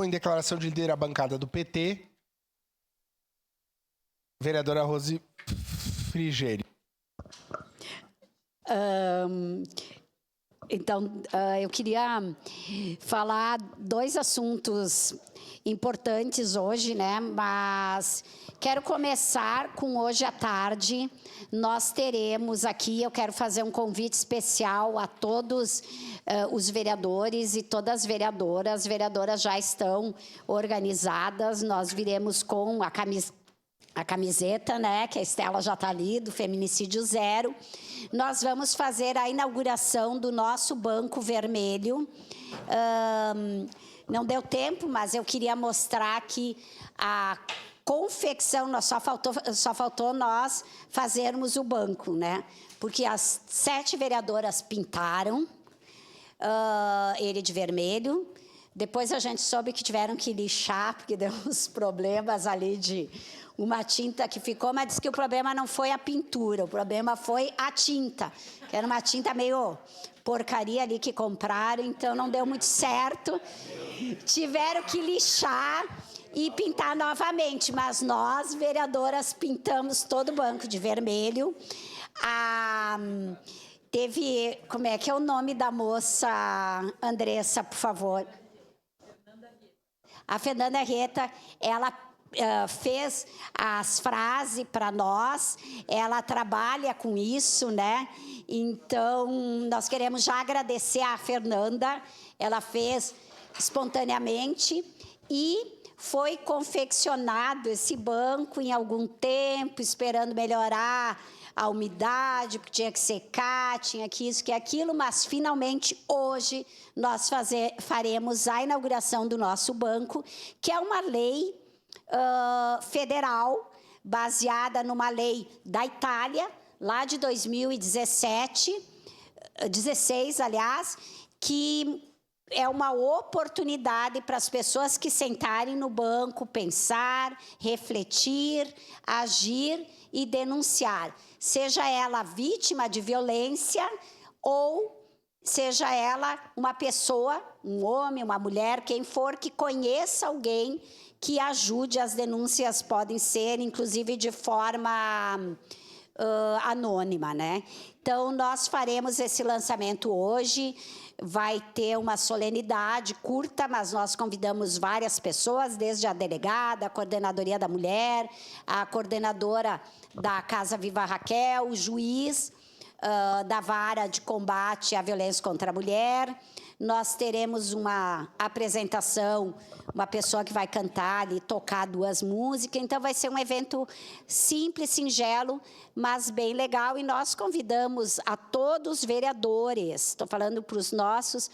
Em declaração de líder, a bancada do PT, vereadora Rose Frigeri. Então, eu queria falar dois assuntos importantes hoje, né? Mas quero começar com hoje à tarde. Nós teremos aqui, eu quero fazer um convite especial a todos os vereadores e todas as vereadoras. As vereadoras já estão organizadas, nós viremos com a camiseta, né, que a Estela já está ali, do Feminicídio Zero. Nós vamos fazer a inauguração do nosso Banco Vermelho. Não deu tempo, mas eu queria mostrar que a confecção, só faltou nós fazermos o banco, né? Porque as 7 vereadoras pintaram ele de vermelho. Depois a gente soube que tiveram que lixar, porque deu uns problemas ali de uma tinta que ficou, mas disse que o problema não foi a pintura, o problema foi a tinta, que era uma tinta meio porcaria ali que compraram, então não deu muito certo. Tiveram que lixar e pintar novamente, mas nós, vereadoras, pintamos todo o banco de vermelho. Teve, como é que é o nome da moça, Andressa, por favor? A Fernanda Reta, ela fez as frases para nós, ela trabalha com isso, né? Então, nós queremos já agradecer a Fernanda, ela fez espontaneamente e foi confeccionado esse banco em algum tempo, esperando melhorar a umidade, porque tinha que secar, tinha que isso, que aquilo, mas finalmente hoje nós faremos a inauguração do nosso banco, que é uma lei federal, baseada numa lei da Itália, lá de 2016, aliás, que é uma oportunidade para as pessoas que sentarem no banco, pensar, refletir, agir e denunciar, seja ela vítima de violência ou seja ela uma pessoa, um homem, uma mulher, quem for, que conheça alguém que ajude. As denúncias podem ser, inclusive, de forma anônima, né? Então, nós faremos esse lançamento hoje, vai ter uma solenidade curta, mas nós convidamos várias pessoas, desde a delegada, a coordenadoria da mulher, a coordenadora da Casa Viva Raquel, o juiz da Vara de Combate à Violência contra a Mulher. Nós teremos uma apresentação, uma pessoa que vai cantar e tocar 2 músicas. Então, vai ser um evento simples, singelo, mas bem legal. E nós convidamos a todos os vereadores, estou falando para os nossos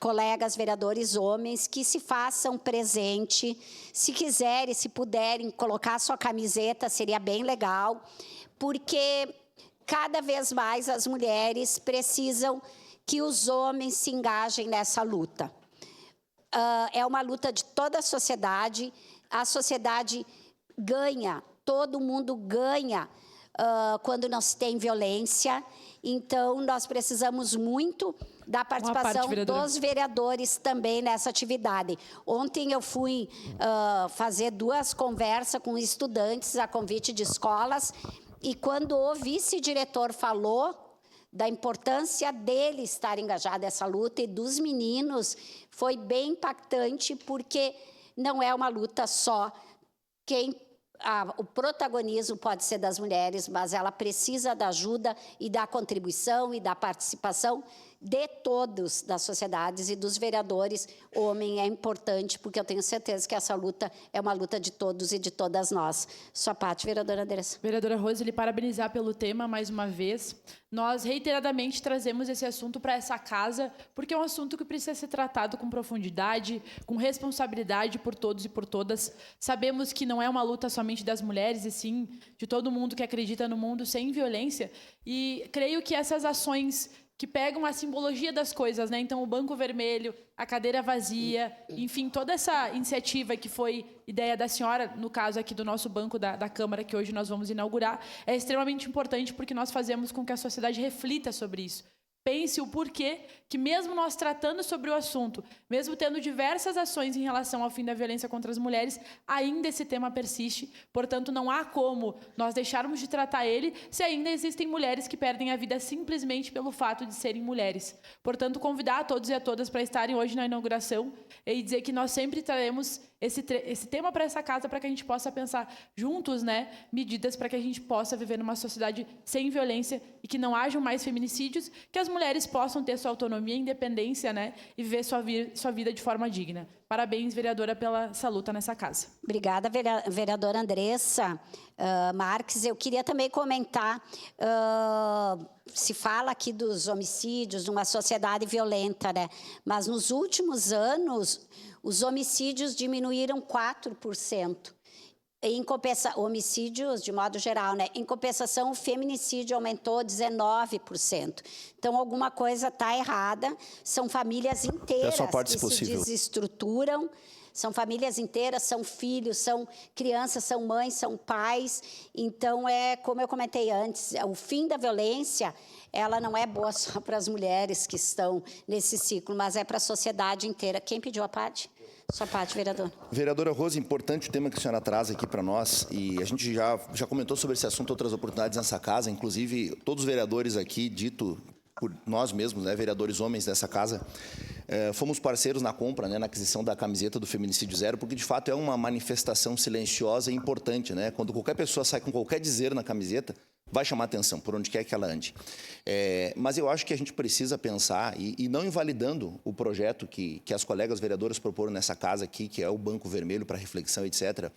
colegas vereadores homens, que se façam presente. Se quiserem, se puderem colocar a sua camiseta, seria bem legal, porque cada vez mais as mulheres precisam que os homens se engajem nessa luta. É uma luta de toda a sociedade ganha, todo mundo ganha quando não se tem violência. Então, nós precisamos muito da participação dos vereadores também nessa atividade. Ontem eu fui fazer 2 conversas com estudantes a convite de escolas, e quando o vice-diretor falou da importância dele estar engajado nessa luta e dos meninos, foi bem impactante, porque não é uma luta só. O protagonismo pode ser das mulheres, mas ela precisa da ajuda e da contribuição e da participação de todos das sociedades, e dos vereadores. Homem é importante, porque eu tenho certeza que essa luta é uma luta de todos e de todas nós. Sua parte, vereadora Andressa. Vereadora Rose, lhe parabenizar pelo tema mais uma vez. Nós reiteradamente trazemos esse assunto para essa casa, porque é um assunto que precisa ser tratado com profundidade, com responsabilidade por todos e por todas. Sabemos que não é uma luta somente das mulheres, e sim de todo mundo que acredita no mundo sem violência. E creio que essas ações que pegam a simbologia das coisas, né? Então, o Banco Vermelho, a cadeira vazia, enfim, toda essa iniciativa que foi ideia da senhora, no caso aqui do nosso banco da Câmara, que hoje nós vamos inaugurar, é extremamente importante, porque nós fazemos com que a sociedade reflita sobre isso. pense o porquê que, mesmo nós tratando sobre o assunto, mesmo tendo diversas ações em relação ao fim da violência contra as mulheres, ainda esse tema persiste. Portanto, não há como nós deixarmos de tratar ele se ainda existem mulheres que perdem a vida simplesmente pelo fato de serem mulheres. Portanto, convidar a todos e a todas para estarem hoje na inauguração e dizer que nós sempre traremos esse tema para essa casa, para que a gente possa pensar juntos, né, medidas para que a gente possa viver numa sociedade sem violência e que não hajam mais feminicídios, que as mulheres possam ter sua autonomia, independência, né, e viver sua vida de forma digna. Parabéns, vereadora, pela essa luta nessa casa. Obrigada, vereadora Andressa Marques. Eu queria também comentar, se fala aqui dos homicídios, de uma sociedade violenta, né? Mas nos últimos anos, os homicídios diminuíram 4%. Homicídios de modo geral, né? Em compensação, o feminicídio aumentou 19%. Então, alguma coisa está errada. São famílias inteiras que se desestruturam. São famílias inteiras, são filhos, são crianças, são mães, são pais. Então, como eu comentei antes, o fim da violência, ela não é boa só para as mulheres que estão nesse ciclo, mas é para a sociedade inteira. Quem pediu a parte? Sua parte, vereador. Vereadora Rose, importante o tema que a senhora traz aqui para nós, e a gente já comentou sobre esse assunto em outras oportunidades nessa casa, inclusive todos os vereadores aqui, dito por nós mesmos, né, vereadores homens dessa casa, fomos parceiros na compra, né, na aquisição da camiseta do Feminicídio Zero, porque de fato é uma manifestação silenciosa e importante, né? Quando qualquer pessoa sai com qualquer dizer na camiseta, vai chamar atenção, por onde quer que ela ande. Mas eu acho que a gente precisa pensar, e não invalidando o projeto que as colegas vereadoras proporam nessa casa aqui, que é o Banco Vermelho para reflexão, etc.,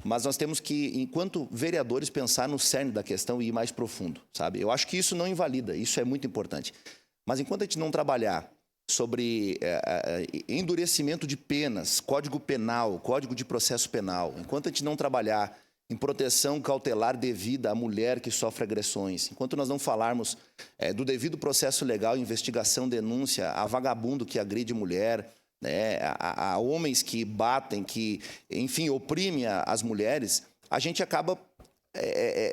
mas nós temos que, enquanto vereadores, pensar no cerne da questão e ir mais profundo, sabe? Eu acho que isso não invalida, isso é muito importante. Mas enquanto a gente não trabalhar sobre endurecimento de penas, Código Penal, Código de Processo Penal, enquanto a gente não trabalhar em proteção cautelar devida à mulher que sofre agressões, enquanto nós não falarmos do devido processo legal, investigação, denúncia, a vagabundo que agride mulher, né, a homens que batem, que, enfim, oprimem as mulheres, a gente acaba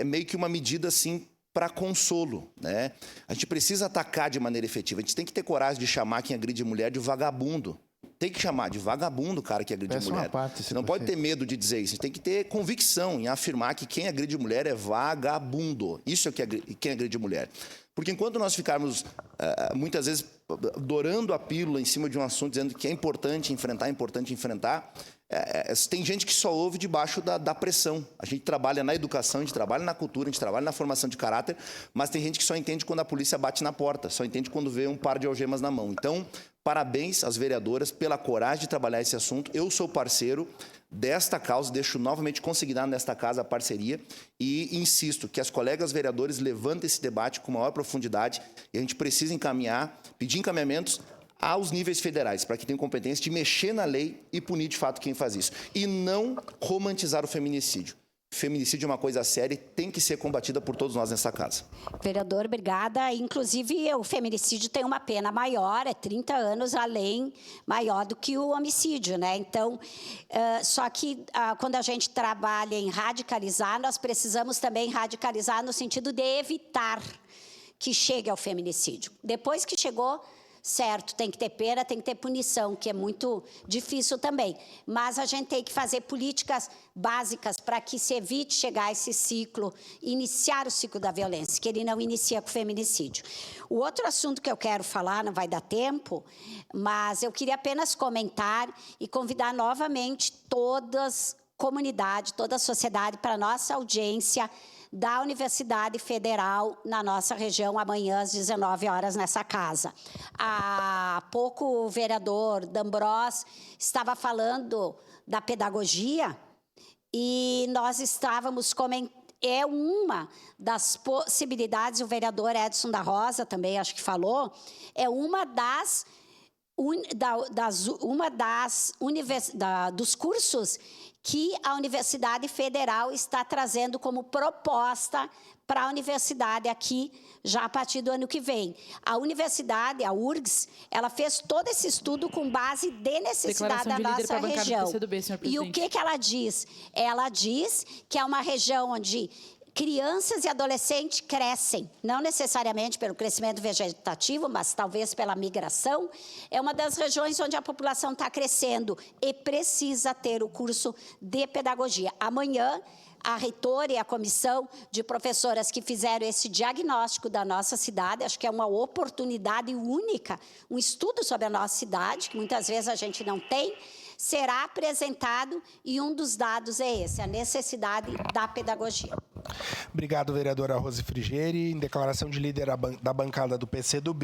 meio que uma medida assim para consolo, né? A gente precisa atacar de maneira efetiva. A gente tem que ter coragem de chamar quem agride mulher de vagabundo. Tem que chamar de vagabundo o cara que agride mulher. Você não pode ter medo de dizer isso. Você tem que ter convicção em afirmar que quem agride mulher é vagabundo. Isso é quem agride mulher. Porque enquanto nós ficarmos, muitas vezes, dourando a pílula em cima de um assunto, dizendo que é importante enfrentar, tem gente que só ouve debaixo da pressão. A gente trabalha na educação, a gente trabalha na cultura, a gente trabalha na formação de caráter, mas tem gente que só entende quando a polícia bate na porta, só entende quando vê um par de algemas na mão. Então, parabéns às vereadoras pela coragem de trabalhar esse assunto. Eu sou parceiro desta causa, deixo novamente consignado nesta casa a parceria e insisto que as colegas vereadores levantem esse debate com maior profundidade e a gente precisa pedir encaminhamentos aos níveis federais, para que tenham competência de mexer na lei e punir de fato quem faz isso. E não romantizar o feminicídio. Feminicídio é uma coisa séria e tem que ser combatida por todos nós nessa casa. Vereador, obrigada. Inclusive, o feminicídio tem uma pena maior, é 30 anos além, maior do que o homicídio, né? Então, só que quando a gente trabalha em radicalizar, nós precisamos também radicalizar no sentido de evitar que chegue ao feminicídio. Depois que chegou, certo, tem que ter pena, tem que ter punição, que é muito difícil também. Mas a gente tem que fazer políticas básicas para que se evite chegar a esse ciclo, iniciar o ciclo da violência, que ele não inicia com o feminicídio. O outro assunto que eu quero falar, não vai dar tempo, mas eu queria apenas comentar e convidar novamente todas a comunidade, toda a sociedade para a nossa audiência da Universidade Federal na nossa região, amanhã às 19 horas nessa casa. Há pouco o vereador D'Ambrós estava falando da pedagogia e nós estávamos comentando, é uma das possibilidades, o vereador Edson da Rosa também acho que falou, é dos cursos que a Universidade Federal está trazendo como proposta para a universidade aqui, já a partir do ano que vem. A universidade, a URGS, ela fez todo esse estudo com base de necessidade da nossa região. E o que ela diz? Ela diz que é uma região onde Crianças e adolescentes crescem, não necessariamente pelo crescimento vegetativo, mas talvez pela migração. É uma das regiões onde a população está crescendo e precisa ter o curso de pedagogia. Amanhã, a reitora e a comissão de professoras que fizeram esse diagnóstico da nossa cidade, acho que é uma oportunidade única, um estudo sobre a nossa cidade, que muitas vezes a gente não tem, será apresentado e um dos dados é esse, a necessidade da pedagogia. Obrigado, vereadora Rose Frigeri. Em declaração de líder da bancada do PCdoB,